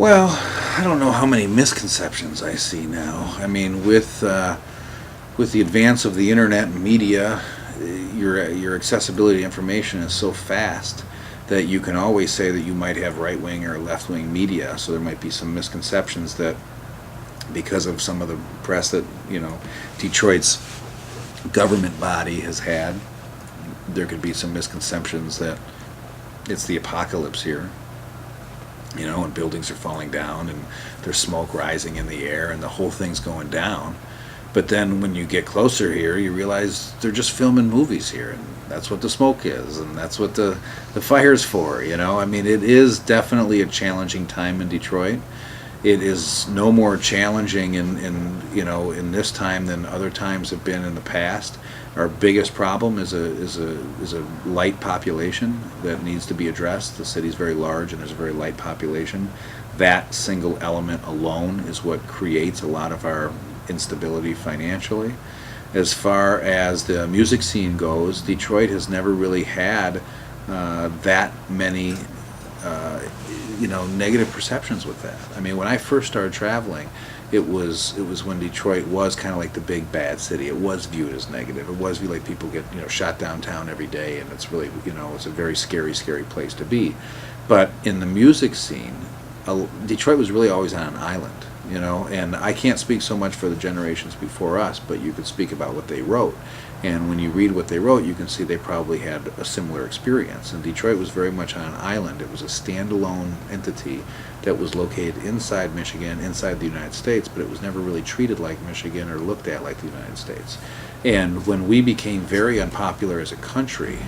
Well, I don't know how many misconceptions I see now. I mean, with the advance of the internet and media, your accessibility to information is so fast that you can always say that you might have right wing or left wing media. So there might be some misconceptions that because of some of the press that Detroit's government body has had, there could be some misconceptions that it's the apocalypse here. And buildings are falling down and there's smoke rising in the air and the whole thing's going down. But then when you get closer here, you realize they're just filming movies here, and that's what the smoke is, and that's what the fire's for. I mean, it is definitely a challenging time in Detroit. It is no more challenging in this time than other times have been in the past. Our biggest problem is a light population that needs to be addressed. The city's very large and there's a very light population. That single element alone is what creates a lot of our instability financially. As far as the music scene goes, Detroit has never really had that many negative perceptions with that. I mean, when I first started traveling, it was when Detroit was kind of like the big bad city. It was viewed as negative. It was viewed like people get shot downtown every day, and it's really it's a very scary place to be. But in the music scene, Detroit was really always on an island. And I can't speak so much for the generations before us, but you could speak about what they wrote. And when you read what they wrote, you can see they probably had a similar experience. And Detroit was very much on an island. It was a standalone entity that was located inside Michigan, inside the United States, but it was never really treated like Michigan or looked at like the United States. And when we became very unpopular as a country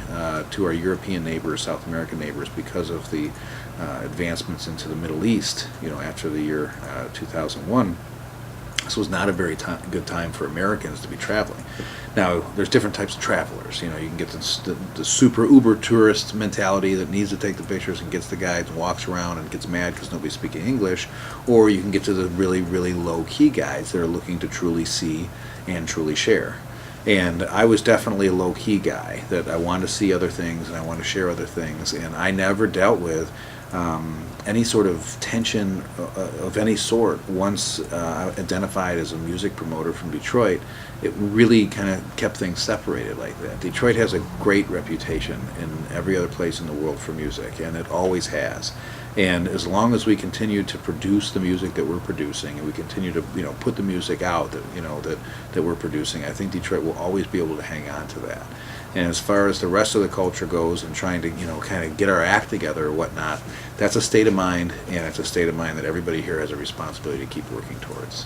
to our European neighbors, South American neighbors, because of the advancements into the Middle East, after the year 2001, this was not a very good time for Americans to be traveling. Now, there's different types of travelers. You can get the super uber tourist mentality that needs to take the pictures and gets the guides and walks around and gets mad because nobody's speaking English, or you can get to the really, really low-key guides that are looking to truly see and truly share. And I was definitely a low-key guy, that I wanted to see other things and I wanted to share other things, and I never dealt with any sort of tension of any sort. Once identified as a music promoter from Detroit, it really kind of kept things separated like that. Detroit has a great reputation in every other place in the world for music, and it always has. And as long as we continue to produce the music that we're producing, and we continue to put the music out that we're producing, I think Detroit will always be able to hang on to that. And as far as the rest of the culture goes and trying to kind of get our act together or whatnot, that's a state of mind, and it's a state of mind that everybody here has a responsibility to keep working towards.